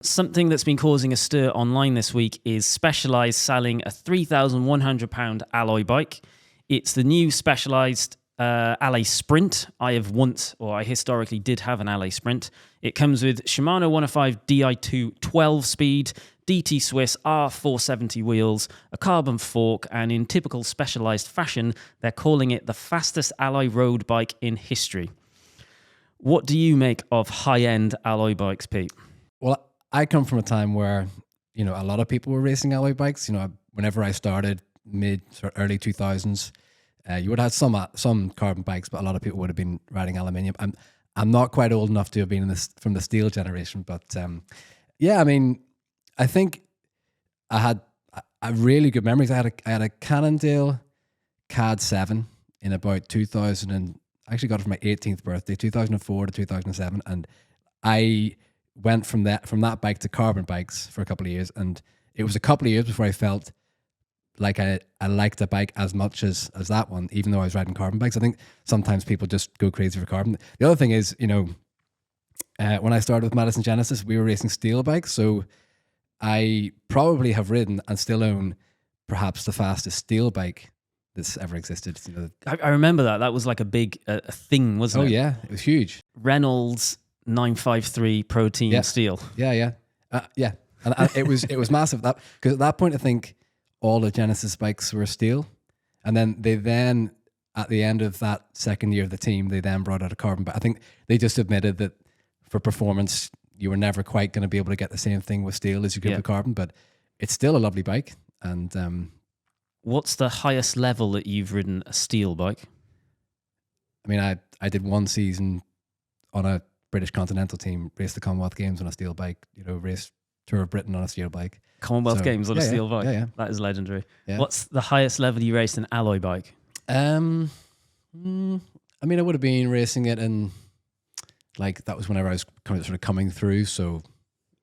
Something that's been causing a stir online this week is Specialized selling a £3,100 alloy bike. It's the new Specialized Allez Sprint. I historically did have an Allez Sprint. It comes with Shimano 105 Di2 12-speed, DT Swiss R470 wheels, a carbon fork, and in typical Specialized fashion, they're calling it the fastest alloy road bike in history. What do you make of high-end alloy bikes, Pete? Well, I come from a time where, a lot of people were racing alloy bikes. Whenever I started, early 2000s, you would have some carbon bikes, but a lot of people would have been riding aluminium. I'm not quite old enough to have been from the steel generation, but I think I had really good memories. I had a Cannondale Cade 7 in about 2000, and I actually got it for my 18th birthday, 2004 to 2007, and I went from that bike to carbon bikes for a couple of years, and it was a couple of years before I felt like I liked a bike as much as that one, even though I was riding carbon bikes. I think sometimes people just go crazy for carbon. The other thing is, when I started with Madison Genesis, we were racing steel bikes, so I probably have ridden and still own perhaps the fastest steel bike that's ever existed. I remember that. That was like a big thing, wasn't it? Oh yeah, it was huge. Reynolds 953 Protein steel. Yeah. And it was massive. Because at that point, I think all the Genesis bikes were steel, and then at the end of that second year of the team, they then brought out a carbon. But I think they just admitted that for performance, you were never quite going to be able to get the same thing with steel as you could with carbon. But it's still a lovely bike. And what's the highest level that you've ridden a steel bike? I mean, I did one season on a British Continental team, raced the Commonwealth Games on a steel bike, raced Tour of Britain on a steel bike. Commonwealth Games on a steel bike? Yeah. That is legendary. Yeah. What's the highest level you raced an alloy bike? I would have been racing it in, that was whenever I was coming through. So,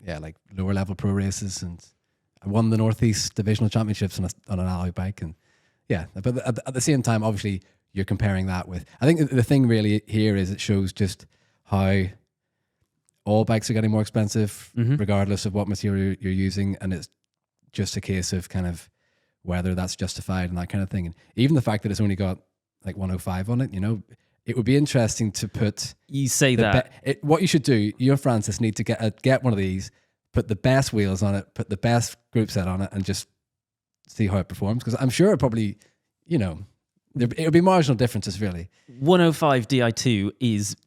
like lower level pro races, and I won the Northeast Divisional Championships on an alloy bike. And but at the same time, obviously, you're comparing that with, I think the thing really here is it shows just how all bikes are getting more expensive, regardless of what material you're using. And it's just a case of kind of whether that's justified and that kind of thing. And even the fact that it's only got 105 on it, it would be interesting to put... You say that. What you should do, you and Francis need to get one of these, put the best wheels on it, put the best group set on it, and just see how it performs. Because I'm sure it probably, it would be marginal differences, really. 105 Di2 is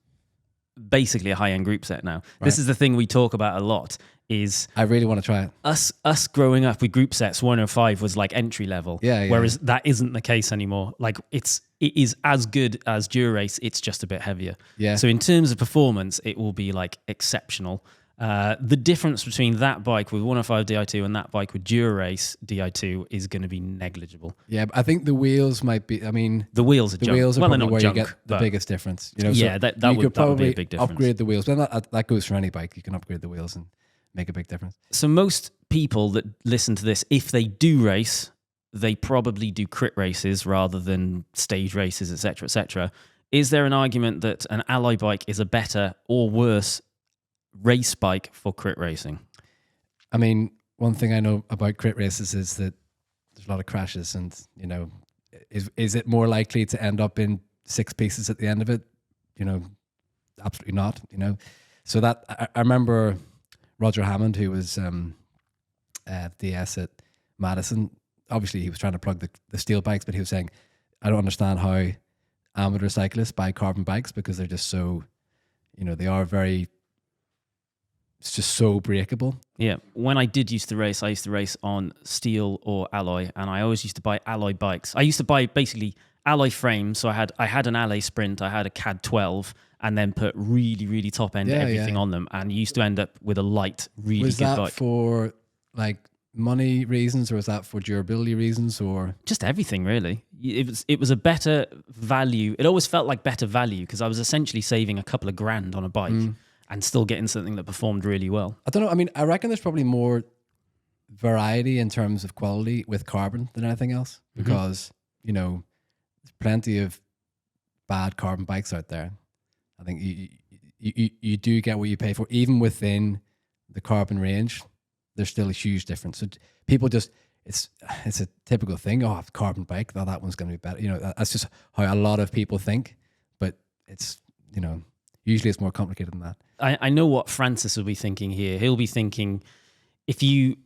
basically a high-end group set now. Right. This is the thing we talk about a lot, is... I really want to try it. Us growing up with group sets, 105 was like entry level. Yeah. Whereas that isn't the case anymore. It is as good as Dura-Race, it's just a bit heavier. Yeah. So in terms of performance, it will be exceptional. The difference between that bike with 105 Di2 and that bike with Dura-Race Di2 is going to be negligible. Yeah, but I think the wheels might be, the wheels are junk. The wheels are probably where junk, you get the biggest difference. That would be a big difference. Upgrade the wheels. But that goes for any bike. You can upgrade the wheels and make a big difference. So most people that listen to this, if they do race, they probably do crit races rather than stage races, etc., etc. Is there an argument that an alloy bike is a better or worse race bike for crit racing? I mean, one thing I know about crit races is that there's a lot of crashes, and is it more likely to end up in 6 pieces at the end of it? Absolutely not. So that I remember Roger Hammond, who was DS at Madison. Obviously, he was trying to plug the steel bikes, but he was saying, I don't understand how amateur cyclists buy carbon bikes, because they're just so, they are very... It's just so breakable. Yeah. When I used to race on steel or alloy, and I always used to buy alloy bikes. I used to buy basically alloy frames. So I had an Allez Sprint, I had a Cade 12, and then put really, really top end everything on them, and used to end up with a light, really good bike. Was that for money reasons, or was that for durability reasons, or just everything really? It was a better value. It always felt like better value, because I was essentially saving a couple of grand on a bike. And still getting something that performed really well. I don't know. I mean, I reckon there's probably more variety in terms of quality with carbon than anything else, because, there's plenty of bad carbon bikes out there. I think you do get what you pay for, even within the carbon range, there's still a huge difference. So people just, it's a typical thing. Oh, carbon bike, oh, that one's going to be better. You know, that's just how a lot of people think. But it's, you know, usually it's more complicated than that. I know what Francis will be thinking here. He'll be thinking, if you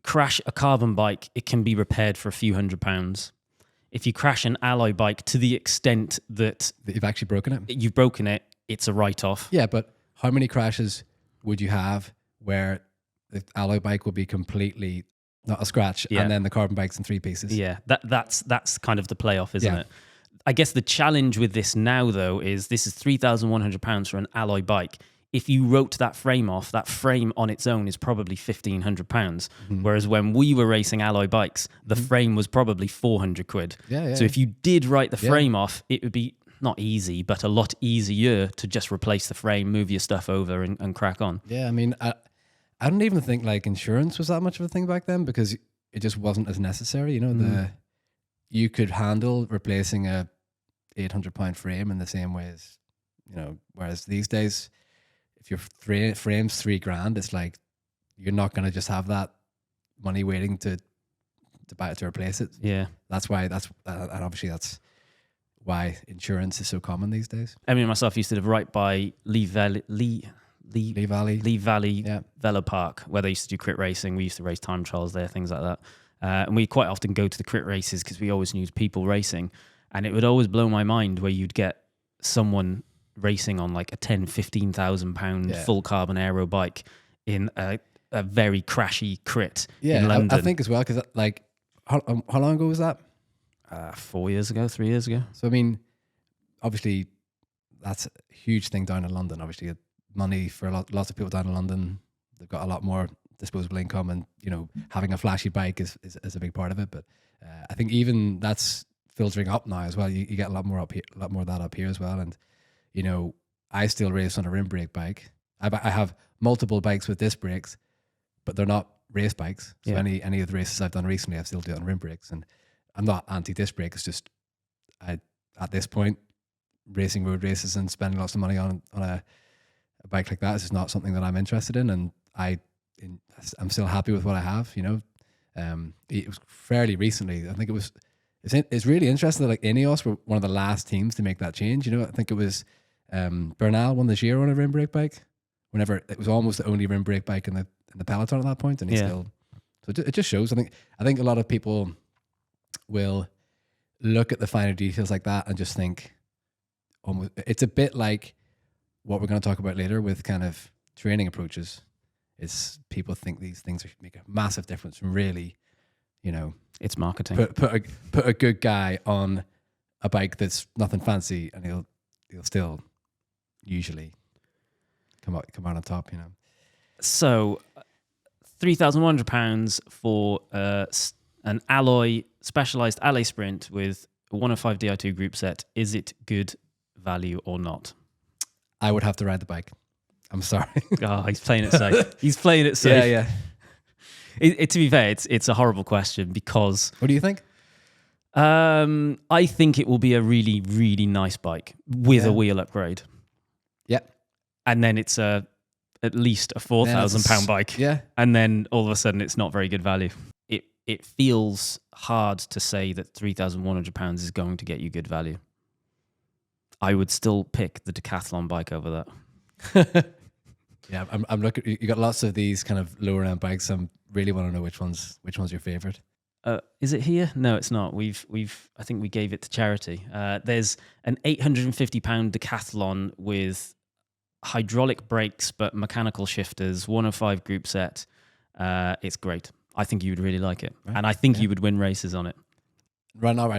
crash a carbon bike, it can be repaired for a few £100. If you crash an alloy bike to the extent that You've actually broken it? you've broken it, it's a write-off. Yeah, but how many crashes would you have where the alloy bike will be completely not a scratch, and then the carbon bike's in 3 pieces? Yeah, that's kind of the playoff, isn't Yeah. it? I guess the challenge with this now, though, is this is £3,100 for an alloy bike. If you wrote that frame off, that frame on its own is probably £1,500. Whereas when we were racing alloy bikes, the frame was probably 400 quid. Yeah, yeah. So if you did write the frame off, it would be not easy, but a lot easier to just replace the frame, move your stuff over and crack on. Yeah, I mean, I don't even think like insurance was that much of a thing back then, because it just wasn't as necessary. You know, you could handle replacing a £800 frame in the same way as, you know, whereas these days, if your frame's $3,000, it's like you're not going to just have that money waiting to buy it to replace it. Yeah, That's why and obviously that's why insurance is so common these days. Emily and myself used to live right by Lee Valley Velo Park, where they used to do crit racing. We used to race time trials there, things like that. And we quite often go to the crit races because we always knew people racing. And it would always blow my mind where you'd get someone racing on like a £10,000-15,000 full carbon aero bike in a very crashy crit in London. I think as well, because like, how long ago was that? 4 years ago, 3 years ago. So, I mean, obviously, that's a huge thing down in London. Obviously, money for lots of people down in London. They've got a lot more disposable income, and, you know, having a flashy bike is a big part of it. But I think even that's filtering up now as well. You get a lot more up here, a lot more of that up here as well. And, you know, I still race on a rim brake bike. I have multiple bikes with disc brakes, but they're not race bikes. So any of the races I've done recently, I've still do it on rim brakes. And I'm not anti-disc brake. It's just at this point, racing road races and spending lots of money on a bike like that is just not something that I'm interested in. And I'm still happy with what I have. You know, it was fairly recently. I think it's really interesting that like Ineos were one of the last teams to make that change. You know, I think it was Bernal won the Giro on a rim brake bike. Whenever it was almost the only rim brake bike in the peloton at that point, and he still. So it just shows. I think a lot of people will look at the finer details like that and just think, almost, it's a bit like what we're going to talk about later with kind of training approaches. Is people think these things make a massive difference from really, you know, it's marketing. Put a good guy on a bike that's nothing fancy, and he'll still usually come out on top, you know. So £3,100 for an alloy specialized Allez Sprint with a 105 Di2 group set. Is it good value or not? I would have to ride the bike. I'm sorry. Oh, he's playing it safe. He's playing it safe. Yeah. To be fair, it's a horrible question because... What do you think? I think it will be a really, really nice bike with a wheel upgrade. Yeah. And then it's at least a £4,000 bike. Yeah. And then all of a sudden it's not very good value. It feels hard to say that £3,100 is going to get you good value. I would still pick the Decathlon bike over that. Yeah, I'm looking. You got lots of these kind of lower end bikes. I really want to know which one's your favorite. Is it here? No, it's not. I think we gave it to charity. There's an £850 Decathlon with hydraulic brakes but mechanical shifters, 105 group set. It's great. I think you would really like it, right. And I think you would win races on it. Right now.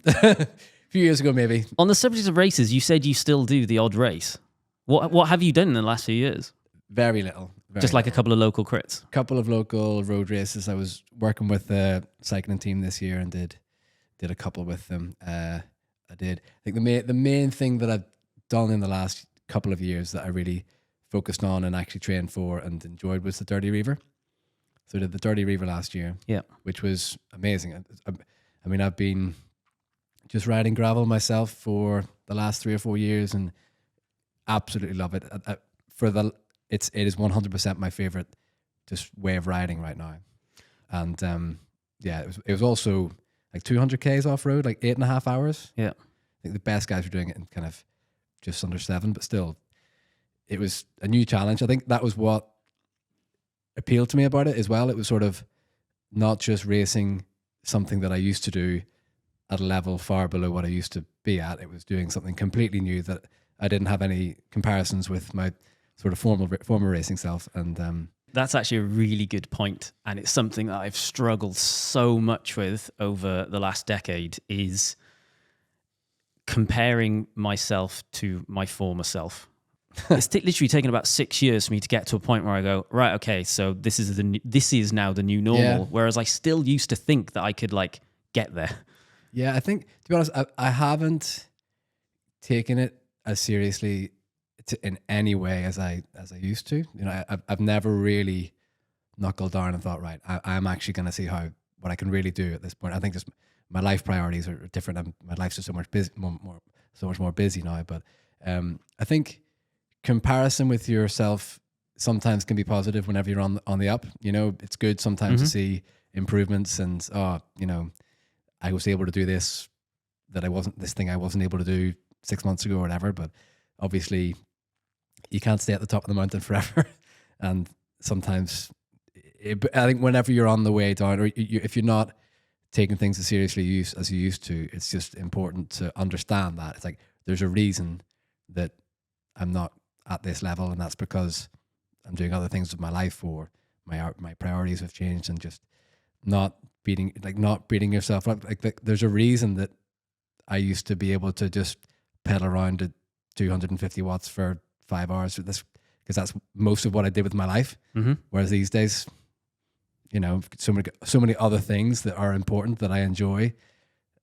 A few years ago, maybe. On the subject of races, you said you still do the odd race. What have you done in the last few years? Very little. Just like a couple of local crits. A couple of local road races. I was working with the cycling team this year and did a couple with them. I think the main thing that I've done in the last couple of years that I really focused on and actually trained for and enjoyed was the Dirty Reaver. So I did the Dirty Reaver last year, which was amazing. I mean, I've been just riding gravel myself for the last 3 or 4 years and absolutely love it. it is 100% my favorite just way of riding right now. And it was also like 200 Ks off road, like 8.5 hours. Yeah. I think the best guys were doing it in kind of just under 7, but still, it was a new challenge. I think that was what appealed to me about it as well. It was sort of not just racing something that I used to do at a level far below what I used to be at. It was doing something completely new that I didn't have any comparisons with my sort of former racing self. And that's actually a really good point, and it's something that I've struggled so much with over the last decade, is comparing myself to my former self. It's literally taken about 6 years for me to get to a point where I go, right, okay, so this is now the new normal. Yeah. Whereas I still used to think that I could like get there. Yeah, I think, to be honest, I haven't taken it as seriously in any way as I used to. You know, I've never really knuckled down and thought, right, I'm actually going to see what I can really do at this point. I think just my life priorities are different, and my life's just so much more busy now. But I think comparison with yourself sometimes can be positive whenever you're on the up. You know, it's good sometimes to see improvements and, you know, I was able to do this thing I wasn't able to do 6 months ago or whatever. But obviously you can't stay at the top of the mountain forever. And sometimes I think whenever you're on the way down, or if you're not taking things as seriously as you used to, it's just important to understand that it's like, there's a reason that I'm not at this level. And that's because I'm doing other things with my life, or my priorities have changed, and just not beating yourself up. Like there's a reason that I used to be able to just pedal around at 250 watts for 5 hours with this, because that's most of what I did with my life. Whereas these days, you know, so many other things that are important that I enjoy,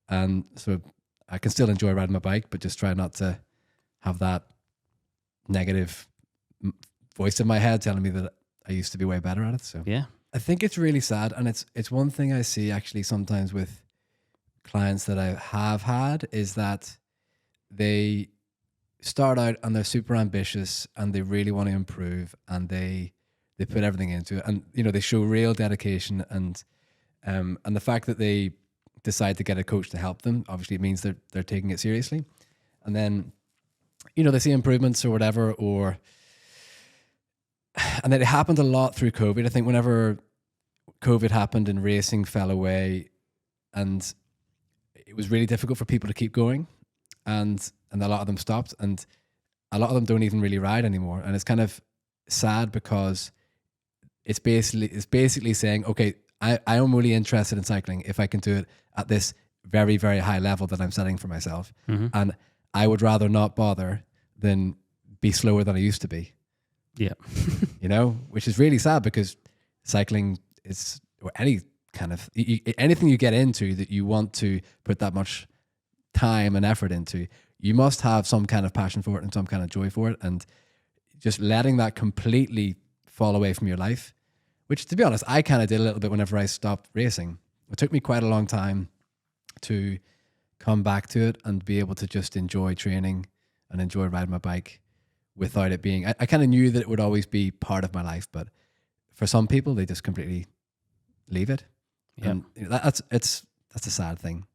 and so I can still enjoy riding my bike, but just try not to have that negative voice in my head telling me that I used to be way better at it. So yeah, I think it's really sad, and it's one thing I see actually sometimes with clients that I have had, is that they start out and they're super ambitious and they really want to improve, and they put everything into it, and you know, they show real dedication, and the fact that they decide to get a coach to help them, obviously it means they're taking it seriously. And then, you know, they see improvements or whatever, and it happened a lot through COVID. I think whenever COVID happened and racing fell away, and it was really difficult for people to keep going, and a lot of them stopped, and a lot of them don't even really ride anymore. And it's kind of sad, because it's basically saying, okay, I am really interested in cycling if I can do it at this very, very high level that I'm setting for myself. And I would rather not bother than be slower than I used to be. Yeah. You know, which is really sad, because cycling is, or any kind of, anything you get into that you want to put that much time and effort into, you must have some kind of passion for it and some kind of joy for it. And just letting that completely fall away from your life, which, to be honest, I kind of did a little bit whenever I stopped racing. It took me quite a long time to come back to it and be able to just enjoy training and enjoy riding my bike without it being, I kind of knew that it would always be part of my life, but for some people, they just completely leave it. Yeah. And that's a sad thing.